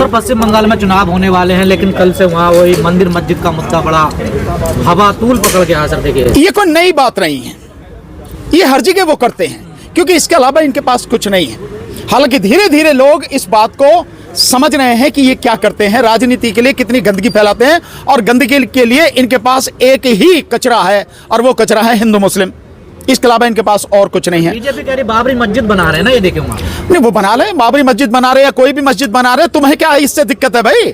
Sir पश्चिम बंगाल में चुनाव होने वाले हैं, लेकिन कल से वहाँ वही मंदिर मस्जिद का मुद्दा बड़ा हवातूल पकड़ के सर देखिए। ये कोई नई बात नहीं है, ये हर जगह वो करते हैं, क्योंकि इसके अलावा इनके पास कुछ नहीं है। हालांकि धीरे धीरे लोग इस बात को समझ रहे हैं कि ये क्या करते हैं, राजनीति के लिए कितनी गंदगी फैलाते हैं, और गंदगी के लिए इनके पास एक ही कचरा है, और वो कचरा है हिंदू मुस्लिम। इसके अलावा इनके पास और कुछ नहीं है। बीजेपी कह रही बाबरी मस्जिद बना रहे हैं ना, ये देखे वहाँ। नहीं, वो बना ले, बाबरी मस्जिद बना रहे या कोई भी मस्जिद बना रहे, तुम्हें क्या इससे दिक्कत है भाई?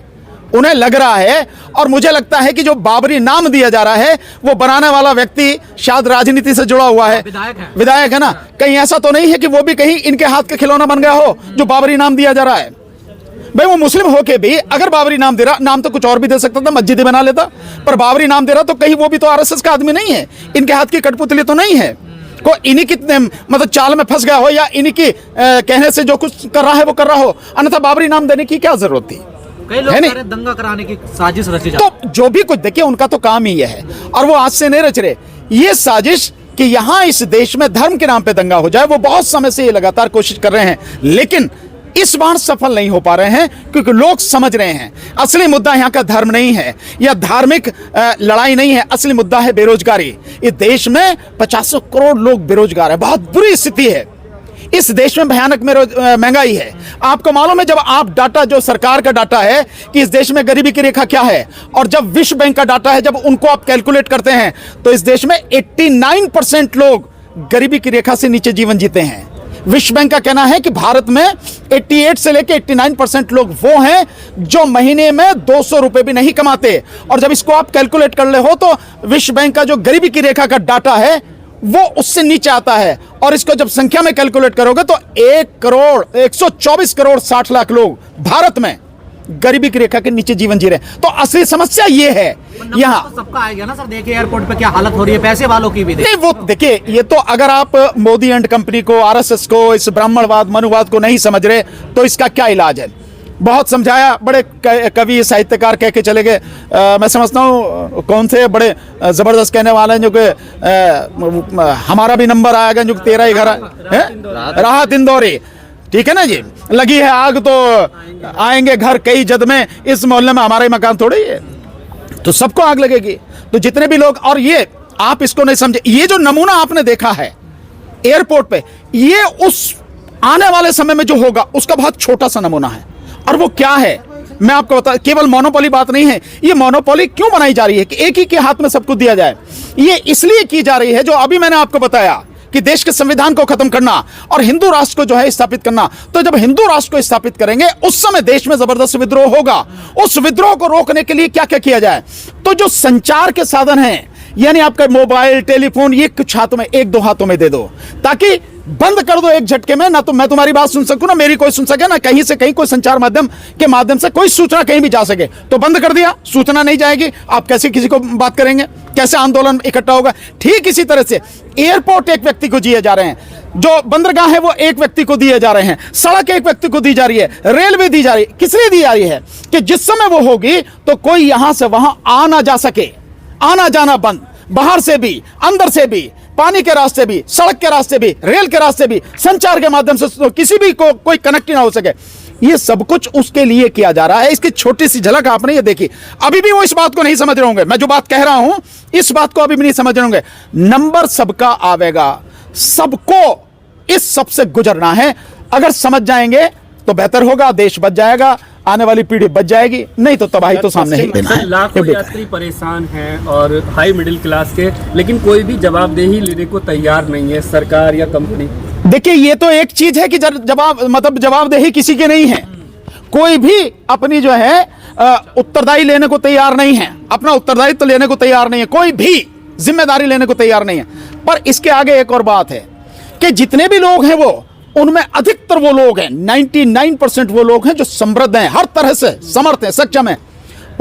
उन्हें लग रहा है, और मुझे लगता है कि जो बाबरी नाम दिया जा रहा है वो बनाने वाला व्यक्ति शायद राजनीति से जुड़ा हुआ है, विधायक है ना। कहीं ऐसा तो नहीं है कि वो भी कहीं इनके हाथ का खिलौना बन गया हो जो बाबरी नाम दिया जा रहा है? भाई वो मुस्लिम होके भी अगर बाबरी नाम दे रहा, नाम तो कुछ और भी दे सकता था, मस्जिद बना लेता, पर बाबरी नाम दे रहा तो कहीं वो भी तो आरएसएस का आदमी नहीं है, इनके हाथ की कठपुतली तो नहीं है। को इन्हीं की मतलब चाल में फंस गया हो, या इन्हीं की कहने से जो कुछ कर रहा है वो कर रहा हो, अन्यथा बाबरी नाम देने की क्या जरूरत थी? कई लोग कह रहे हैं दंगा कराने की साजिश रची जा। तो जो भी कुछ देखिए, उनका तो काम ही यह है, और वो आज से नहीं रच रहे ये साजिश कि यहां इस देश में धर्म के नाम पे दंगा हो जाए। वो बहुत समय से ये लगातार कोशिश कर रहे हैं, लेकिन इस बार सफल नहीं हो पा रहे हैं, क्योंकि लोग समझ रहे हैं असली मुद्दा यहां का धर्म नहीं है या धार्मिक लड़ाई नहीं है, असली मुद्दा है बेरोजगारी। इस देश में 50 करोड़ लोग बेरोजगार है, बहुत बुरी स्थिति है। इस देश में भयानक महंगाई है। आपको मालूम है, जब आप डाटा, जो सरकार का डाटा है कि इस देश में गरीबी की रेखा क्या है, और जब विश्व बैंक का डाटा है, जब उनको आप कैलकुलेट करते हैं, तो इस देश में 89% लोग गरीबी की रेखा से नीचे जीवन जीते हैं। विश्व बैंक का कहना है कि भारत में 88 से लेकर 89% लोग वो हैं जो महीने में 200 रुपए भी नहीं कमाते। और जब इसको आप कैलकुलेट कर ले हो, तो विश्व बैंक का जो गरीबी की रेखा का डाटा है वो उससे नीचे आता है, और इसको जब संख्या में कैलकुलेट करोगे तो 124 करोड़ 60 लाख लोग भारत में गरीबी की रेखा के नीचे जीवन जी रहे हैं। तो असली समस्या ये है यहाँ। तो सबका आएगा ना सर, देखिए एयरपोर्ट पे क्या हालत हो रही है, पैसे वालों की भी नहीं, वो देखिए, ये तो अगर आप मोदी एंड कंपनी को, आरएसएस को, इस ब्राह्मणवाद मनुवाद को नहीं समझ रहे, तो इसका क्या इलाज है? बहुत समझाया, बड़े कवि साहित्यकार कह के चले गए। मैं समझता हूँ कौन से बड़े जबरदस्त कहने वाले हैं, जो कि हमारा भी नंबर आएगा, जो तेरा ही घर है, राहत इंदौरी, ठीक है ना जी। लगी है आग तो आएंगे घर कई जद में, इस मोहल्ले में हमारा ही मकान थोड़ी है, तो सबको आग लगेगी। तो जितने भी लोग, और ये आप इसको नहीं समझे, ये जो नमूना आपने देखा है एयरपोर्ट पे, ये उस आने वाले समय में जो होगा उसका बहुत छोटा सा नमूना है। और वो क्या है मैं आपको बता, केवल मोनोपोली बात नहीं है। ये मोनोपोली क्यों बनाई जा रही है कि एक ही के हाथ में सब कुछ दिया जाए? ये इसलिए की जा रही है, जो अभी मैंने आपको बताया कि देश के संविधान को खत्म करना और हिंदू राष्ट्र को जो है स्थापित करना। तो जब हिंदू राष्ट्र को स्थापित करेंगे, उस समय देश में जबरदस्त विद्रोह होगा। उस विद्रोह को रोकने के लिए क्या क्या किया जाए? तो जो संचार के साधन हैं, यानी आपका मोबाइल, टेलीफोन, ये कुछ हाथों में, एक दो हाथों में दे दो, ताकि बंद कर दो एक झटके में, ना तो मैं तुम्हारी बात सुन सकूं, ना मेरी कोई सुन सके, ना कहीं से कहीं कोई संचार माध्यम के माध्यम से कोई सूचना कहीं भी जा सके। तो बंद कर दिया, सूचना नहीं जाएगी, आप कैसे किसी को बात करेंगे, कैसे आंदोलन इकट्ठा होगा? ठीक इसी तरह से एयरपोर्ट एक व्यक्ति को दिए जा रहे हैं, जो बंदरगाह है वो एक व्यक्ति को दिए जा रहे हैं, सड़क एक व्यक्ति को दी जा रही है, रेलवे दी जा रही है। किस लिए दी जा रही है? कि जिस समय वो होगी तो कोई यहां से वहां आ ना जा सके, आना जाना बंद, बाहर से भी, अंदर से भी, पानी के रास्ते भी, सड़क के रास्ते भी, रेल के रास्ते भी, संचार के माध्यम से तो किसी भी को कोई कनेक्ट ना हो सके। ये सब कुछ उसके लिए किया जा रहा है। इसकी छोटी सी झलक आपने ये देखी। अभी भी वो इस बात को नहीं समझ रहे होंगे, मैं जो बात कह रहा हूं इस बात को अभी भी नहीं समझ रहे होंगे। नंबर सबका आवेगा, सबको इस सब से गुजरना है। अगर समझ जाएंगे तो बेहतर होगा, देश बच जाएगा, आने वाली पीढ़ी बच जाएगी, नहीं तो तबाही तो सामने ही देना है। लाखों यात्री परेशान हैं और हाई मिडिल क्लास के, लेकिन कोई भी जवाबदेही लेने को तैयार नहीं है, सरकार या कंपनी। देखिए, ये तो एक चीज है कि जवाबदेही किसी के नहीं है। कोई भी अपनी जो है उत्तरदायी लेने को तैयार नहीं है, अपना उत्तरदायित्व लेने को तैयार नहीं है, कोई भी जिम्मेदारी लेने को तैयार नहीं है। पर इसके आगे एक और बात है कि जितने भी लोग हैं वो, उनमें अधिकतर वो लोग हैं, 99% वो लोग हैं जो समृद्ध हैं, हर तरह से समर्थ हैं, सक्षम हैं।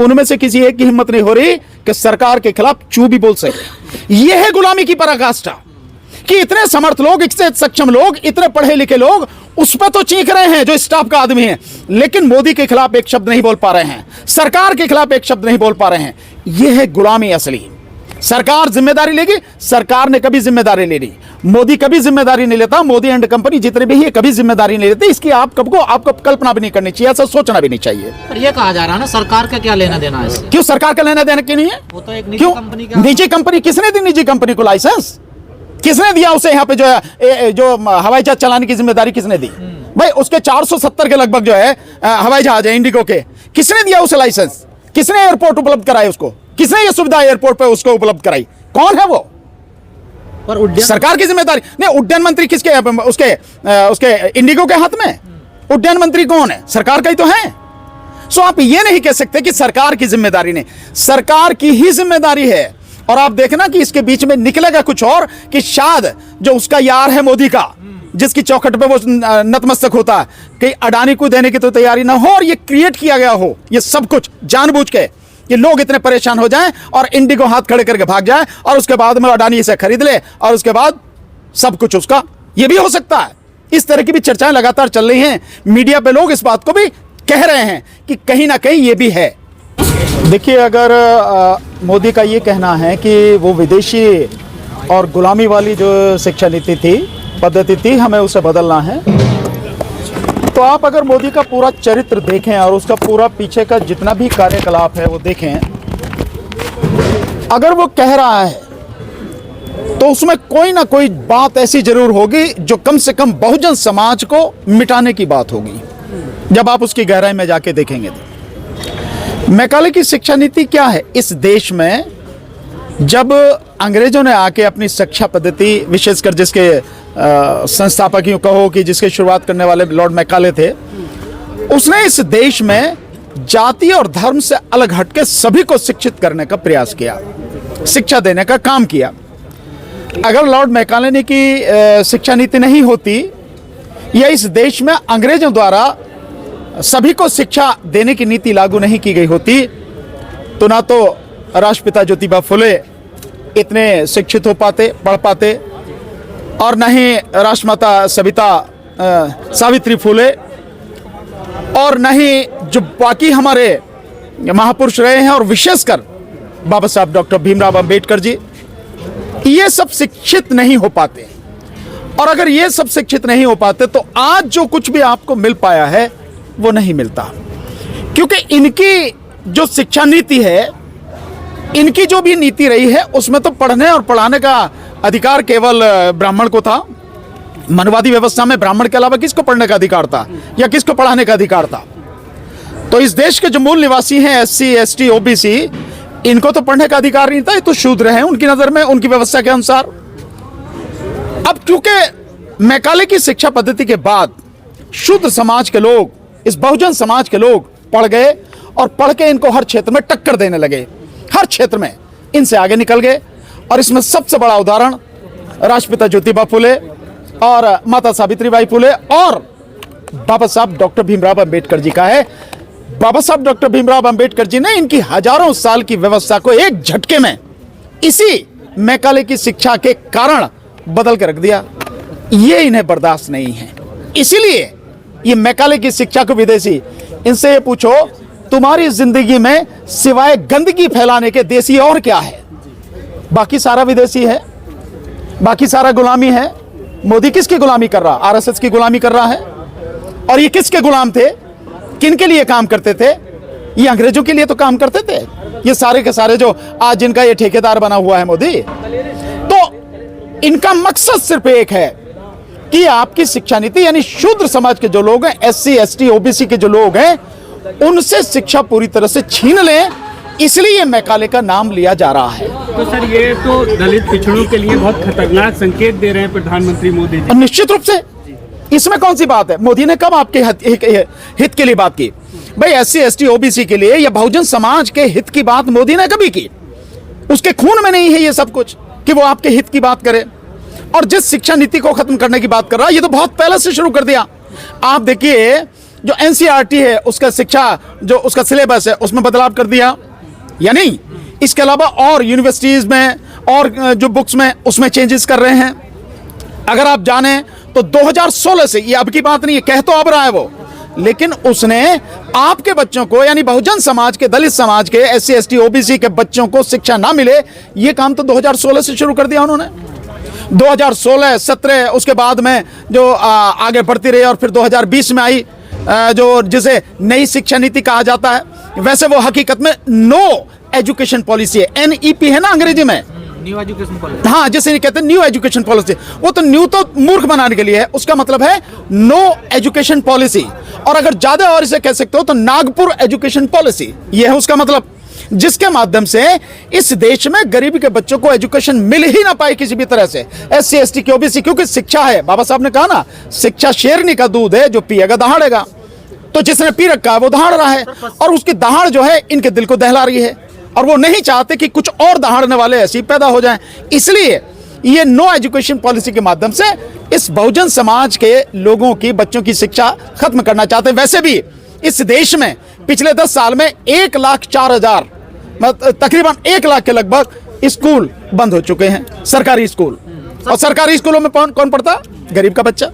उनमें से किसी एक की हिम्मत नहीं हो रही कि सरकार के खिलाफ चू भी बोल सके। यह है गुलामी की पराकाष्ठा कि इतने समर्थ लोग, इतने सक्षम लोग, इतने पढ़े लिखे लोग उस पर तो चीख रहे हैं जो स्टाफ का आदमी है, लेकिन मोदी के खिलाफ एक शब्द नहीं बोल पा रहे हैं, सरकार के खिलाफ एक शब्द नहीं बोल पा रहे हैं। यह है गुलामी असली। सरकार जिम्मेदारी लेगी? सरकार ने कभी जिम्मेदारी ले ली। मोदी कभी जिम्मेदारी नहीं लेता। मोदी एंड कंपनी जितने भी है कभी जिम्मेदारी नहीं लेते। इसकी आपको कल्पना भी नहीं करनी चाहिए, ऐसा सोचना भी नहीं चाहिए। पर ये कहा जा रहा है ना, सरकार का क्या लेना देना है इससे? क्यों सरकार का लेना देना क्यों नहीं है? वो तो एक निजी क्यों? कंपनी का। निजी कंपनी किसने दी? निजी कंपनी को लाइसेंस किसने दिया? उसे यहाँ पे जो है जो हवाई जहाज चलाने की जिम्मेदारी किसने दी? भाई उसके 470 के लगभग जो है हवाई जहाज है इंडिगो के, किसने दिया उसे लाइसेंस? किसने एयरपोर्ट उपलब्ध कराया उसको? किसने ये सुविधा एयरपोर्ट पे उसको उपलब्ध कराई? कौन है वो? पर उड्डयन सरकार की जिम्मेदारी नहीं। उड्डयन मंत्री किसके? उसके इंडिगो के हाथ में उड्डयन मंत्री कौन है? सरकार का ही तो है। सो आप ये नहीं कह सकते कि सरकार की जिम्मेदारी नहीं, सरकार की ही जिम्मेदारी है। और आप देखना कि इसके बीच में निकलेगा कुछ और, कि शायद जो उसका यार है मोदी का, जिसकी चौखट पे वो नतमस्तक होता है, कि अडानी को देने की तो तैयारी ना हो और ये क्रिएट किया गया हो, ये सब कुछ जानबूझ के, कि लोग इतने परेशान हो जाएं और इंडिगो हाथ खड़े करके भाग जाए और उसके बाद में अडानी इसे खरीद ले और उसके बाद सब कुछ उसका। ये भी हो सकता है। इस तरह की भी चर्चाएं लगातार चल रही हैं। मीडिया पे लोग इस बात को भी कह रहे हैं कि कहीं ना कहीं ये भी है। देखिए, अगर मोदी का ये कहना है कि वो विदेशी और गुलामी वाली जो शिक्षा नीति थी, पद्धति थी, हमें उसे बदलना है, तो आप अगर मोदी का पूरा चरित्र देखें और उसका पूरा पीछे का जितना भी कार्यकलाप है वो देखें, अगर वो कह रहा है तो उसमें कोई ना कोई बात ऐसी जरूर होगी जो कम से कम बहुजन समाज को मिटाने की बात होगी। जब आप उसकी गहराई में जाके देखेंगे तो मैकाले की शिक्षा नीति क्या है इस देश में? जब अंग्रेजों ने आके अपनी शिक्षा पद्धति, विशेषकर जिसके संस्थापक यूं कहो कि जिसके शुरुआत करने वाले लॉर्ड मैकाले थे, उसने इस देश में जाति और धर्म से अलग हटके सभी को शिक्षित करने का प्रयास किया, शिक्षा देने का काम किया। अगर लॉर्ड मैकाले की शिक्षा नीति नहीं होती या इस देश में अंग्रेजों द्वारा सभी को शिक्षा देने की नीति लागू नहीं की गई होती, तो ना तो राष्ट्रपिता ज्योतिबा फुले इतने शिक्षित हो पाते, पढ़ पाते, और न ही राष्ट्रमाता सविता सावित्री फुले, और न ही जो बाकी हमारे महापुरुष रहे हैं, और विशेषकर बाबा साहब डॉक्टर भीमराव अंबेडकर जी, ये सब शिक्षित नहीं हो पाते। और अगर ये सब शिक्षित नहीं हो पाते तो आज जो कुछ भी आपको मिल पाया है वो नहीं मिलता, क्योंकि इनकी जो शिक्षा नीति है, इनकी जो भी नीति रही है, उसमें तो पढ़ने और पढ़ाने का अधिकार केवल ब्राह्मण को था। मनवादी व्यवस्था में ब्राह्मण के अलावा किसको पढ़ने का अधिकार था या किसको पढ़ाने का अधिकार था? तो इस देश के जो मूल निवासी हैं, SC, ST, OBC, इनको तो पढ़ने का अधिकार नहीं था। ये तो शूद्र हैं उनकी नजर में, उनकी व्यवस्था के अनुसार। अब क्योंकि मैकाले की शिक्षा पद्धति के बाद शूद्र समाज के लोग, इस बहुजन समाज के लोग पढ़ गए और पढ़ के इनको हर क्षेत्र में टक्कर देने लगे, हर क्षेत्र में इनसे आगे निकल गए। और इसमें सबसे बड़ा उदाहरण राष्ट्रपिता ज्योतिबा फुले और माता सावित्रीबाई फुले और बाबा साहब डॉक्टर भीमराव अंबेडकर जी का है। बाबा साहब डॉक्टर भीमराव अंबेडकर जी ने इनकी हजारों साल की व्यवस्था को एक झटके में इसी मैकाले की शिक्षा के कारण बदल कर रख दिया। ये इन्हें बर्दाश्त नहीं है, इसीलिए ये मैकाले की शिक्षा को विदेशी, इनसे ये पूछो तुम्हारी जिंदगी में सिवाय गंदगी फैलाने के देसी और क्या है? बाकी सारा विदेशी है, बाकी सारा गुलामी है। मोदी किसकी गुलामी कर रहा? RSS की गुलामी कर रहा है। और ये किसके गुलाम थे? किन के लिए काम करते थे? ये अंग्रेजों के लिए तो काम करते थे। ये सारे के सारे जो आज जिनका ये ठेकेदार बना हुआ है मोदी, तो इनका मकसद सिर्फ एक है कि आपकी शिक्षा नीति, यानी शूद्र समाज के जो लोग हैं, SC, ST, OBC के जो लोग हैं, उनसे शिक्षा पूरी तरह से छीन लें। इसलिए मैकाले का नाम लिया जा रहा है। तो सर, ये तो दलित पिछड़ों के लिए बहुत खतरनाक संकेत दे रहे हैं प्रधानमंत्री मोदी जी। निश्चित रूप से इसमें कौन सी बात है? मोदी ने कब आपके हित के लिए बात की? भाई SC, ST, OBC के लिए या बहुजन समाज के हित की बात मोदी ने कभी की? उसके खून में नहीं है ये सब कुछ कि वो आपके हित की बात करे। और जिस शिक्षा नीति को खत्म करने की बात कर रहा है, ये तो बहुत पहले से शुरू कर दिया। आप देखिए, जो NCERT है, उसका शिक्षा जो उसका सिलेबस है, उसमें बदलाव कर दिया या नहीं? इसके अलावा और यूनिवर्सिटीज में और जो बुक्स में, उसमें चेंजेस कर रहे हैं। अगर आप जाने तो 2016 से, ये अब की बात नहीं है, कह तो अब रहा है वो, लेकिन उसने आपके बच्चों को, यानी बहुजन समाज के, दलित समाज के, SC ST OBC के बच्चों को शिक्षा ना मिले, ये काम तो 2016 से शुरू कर दिया उन्होंने। 2016, 17 उसके बाद में जो आगे बढ़ती रही और फिर 2020 में आई जो जिसे नई शिक्षा नीति कहा जाता है, वैसे वो हकीकत में नो एजुकेशन पॉलिसी है। NEP है ना अंग्रेजी में, न्यू एजुकेशन पॉलिसी। हाँ, जैसे नहीं कहते न्यू एजुकेशन पॉलिसी, वो तो न्यू तो मूर्ख बनाने के लिए है, उसका मतलब है नो एजुकेशन पॉलिसी। और अगर ज्यादा और इसे कह सकते हो तो नागपुर एजुकेशन पॉलिसी, ये है उसका मतलब, जिसके माध्यम से इस देश में गरीबी के बच्चों को एजुकेशन मिल ही ना पाए किसी भी तरह से, SC ST की OBC, क्योंकि शिक्षा है, बाबा साहब ने कहा ना, शिक्षा शेरनी का दूध है, जो पिएगा दहाड़ेगा। तो जिसने पी रखा है वो दहाड़ रहा है, और उसकी दहाड़ जो है इनके दिल को दहला रही है, और वो नहीं चाहते कि कुछ और दहाड़ने वाले ऐसे ही पैदा हो जाएं। इसलिए ये नो एजुकेशन पॉलिसी के माध्यम से इस बहुजन समाज के लोगों की, बच्चों की शिक्षा खत्म करना चाहते हैं। वैसे भी इस देश में पिछले 10 साल में 1,04,000, तकरीबन 1 लाख के लगभग स्कूल बंद हो चुके हैं, सरकारी स्कूल। और सरकारी स्कूलों में कौन पढ़ता? गरीब का बच्चा।